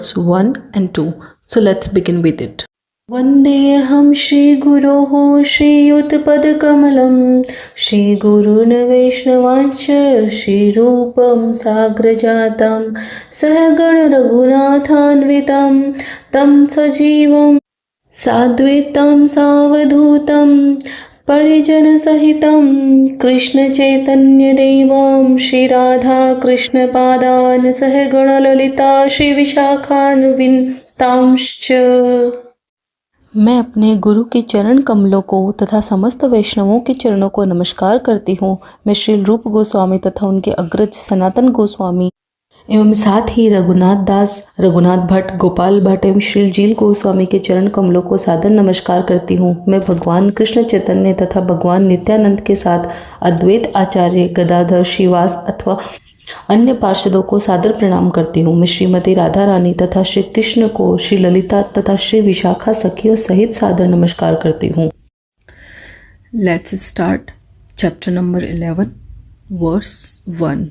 verse 1 and 2. So let's begin with it. वन्देऽहं श्रीगुरोः श्रीयुतपदकमलं श्रीगुरून् वैष्णवांश्च श्रीरूपं साग्रजातं सहगणरघुनाथान्वितं तं सजीवं साद्वैतं सावधूतं परिजनसहितं कृष्णचैतन्यदेवं श्रीराधाकृष्णपादान् सहगणललिता श्रीविशाखान्वितांश्च। मैं अपने गुरु के चरण कमलों को तथा समस्त वैष्णवों के चरणों को नमस्कार करती हूँ। मैं श्री रूप गोस्वामी तथा उनके अग्रज सनातन गोस्वामी एवं साथ ही रघुनाथ दास, रघुनाथ भट्ट, गोपाल भट्ट एवं श्री जील गोस्वामी के चरण कमलों को सादर नमस्कार करती हूँ। मैं भगवान कृष्ण चैतन्य तथा भगवान नित्यानंद के साथ अद्वैत आचार्य गदाधर, श्रीवास अथवा अन्य पार्षदों को सादर प्रणाम करती हूँ। मैं श्रीमती राधा रानी तथा श्री कृष्ण को, श्री ललिता तथा श्री विशाखा सखियों सहित सादर नमस्कार करती हूँ। Let's start chapter number 11 verse 1।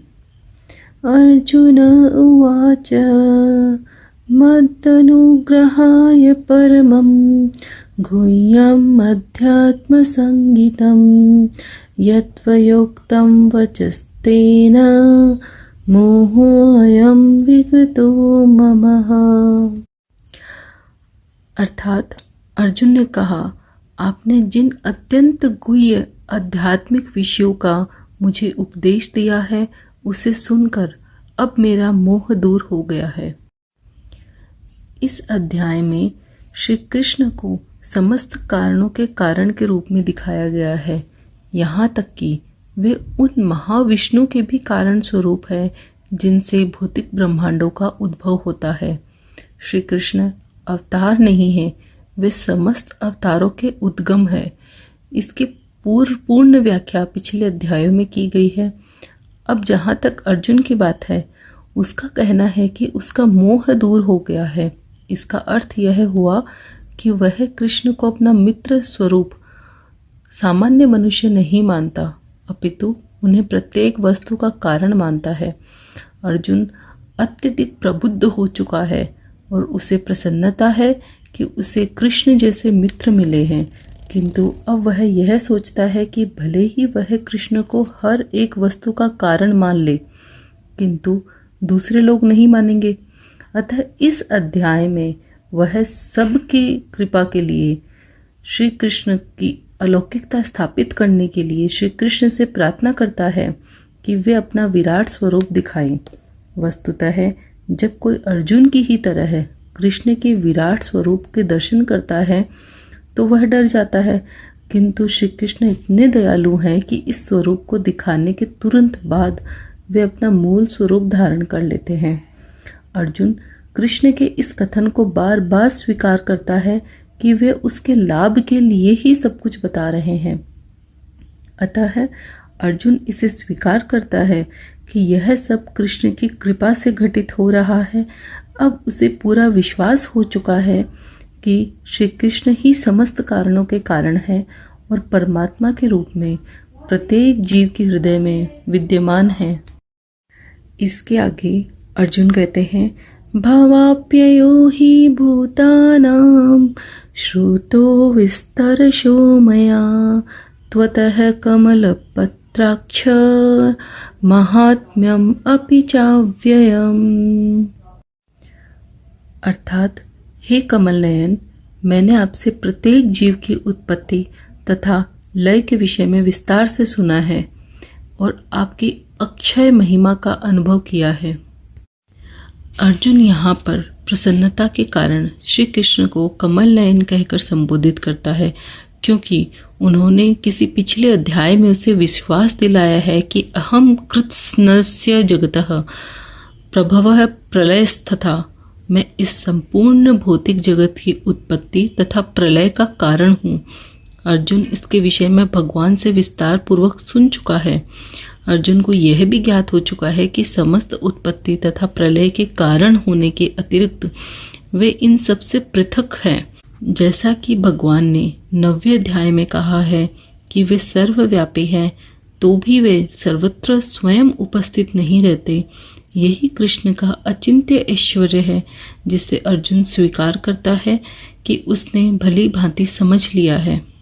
Arjun उवाच मदनुग्रहाय परमं गुह्यम् अध्यात्मसंगितं यत्त्वयोक्तं वचस्तेन मोहोऽयं विगतो ममः। अर्थात अर्जुन ने कहा, आपने जिन अत्यंत गुह्य आध्यात्मिक विषयों का मुझे उपदेश दिया है उसे सुनकर अब मेरा मोह दूर हो गया है। इस अध्याय में श्री कृष्ण को समस्त कारणों के कारण के रूप में दिखाया गया है, यहाँ तक कि वे उन महाविष्णु के भी कारण स्वरूप है जिनसे भौतिक ब्रह्मांडों का उद्भव होता है। श्री कृष्ण अवतार नहीं है, वे समस्त अवतारों के उद्गम है। इसकी पूर्ण व्याख्या पिछले अध्यायों में की गई है। अब जहाँ तक अर्जुन की बात है, उसका कहना है कि उसका मोह दूर हो गया है। इसका अर्थ यह हुआ कि वह कृष्ण को अपना मित्र स्वरूप सामान्य मनुष्य नहीं मानता, अपितु उन्हें प्रत्येक वस्तु का कारण मानता है। अर्जुन अत्यधिक प्रबुद्ध हो चुका है और उसे प्रसन्नता है कि उसे कृष्ण जैसे मित्र मिले हैं, किंतु अब वह यह सोचता है कि भले ही वह कृष्ण को हर एक वस्तु का कारण मान ले, किंतु दूसरे लोग नहीं मानेंगे। अतः इस अध्याय में वह सबकी कृपा के लिए, श्री कृष्ण की अलौकिकता स्थापित करने के लिए श्री कृष्ण से प्रार्थना करता है कि वे अपना विराट स्वरूप दिखाएं। वस्तुतः जब कोई अर्जुन की ही तरह है कृष्ण के विराट स्वरूप के दर्शन करता है तो वह डर जाता है, किंतु श्री कृष्ण इतने दयालु हैं कि इस स्वरूप को दिखाने के तुरंत बाद वे अपना मूल स्वरूप धारण कर लेते हैं। अर्जुन कृष्ण के इस कथन को बार बार स्वीकार करता है कि वे उसके लाभ के लिए ही सब कुछ बता रहे हैं। अतः अर्जुन इसे स्वीकार करता है कि यह सब कृष्ण की कृपा से घटित हो रहा है। अब उसे पूरा विश्वास हो चुका है कि श्री कृष्ण ही समस्त कारणों के कारण है और परमात्मा के रूप में प्रत्येक जीव के हृदय में विद्यमान है। इसके आगे अर्जुन कहते हैं, भवाप्ययो हि भूतानां श्रुतो विस्तरशो मया त्वतः कमलपत्राक्ष महात्म्यम अपि चाव्ययम्। अर्थात, हे कमल नयन, मैंने आपसे प्रत्येक जीव की उत्पत्ति तथा लय के विषय में विस्तार से सुना है और आपकी अक्षय महिमा का अनुभव किया है। अर्जुन यहाँ पर प्रसन्नता के कारण श्री कृष्ण को कमल नयन कहकर संबोधित करता है, क्योंकि उन्होंने किसी पिछले अध्याय में उसे विश्वास दिलाया है कि अहम कृत्स्नस्य जगतः प्रभवः प्रलयस्तथा, मैं इस संपूर्ण भौतिक जगत की उत्पत्ति तथा प्रलय का कारण हूँ। अर्जुन इसके विषय में भगवान से विस्तार पूर्वक सुन चुका है। अर्जुन को यह भी ज्ञात हो चुका है कि समस्त उत्पत्ति तथा प्रलय के कारण होने के अतिरिक्त वे इन सबसे पृथक हैं। जैसा कि भगवान ने 9वें अध्याय में कहा है कि वे सर्वव्यापी हैं, तो भी वे सर्वत्र स्वयं उपस्थित नहीं रहते। यही कृष्ण का अचिंत्य ऐश्वर्य है, जिसे अर्जुन स्वीकार करता है कि उसने भली भांति समझ लिया है।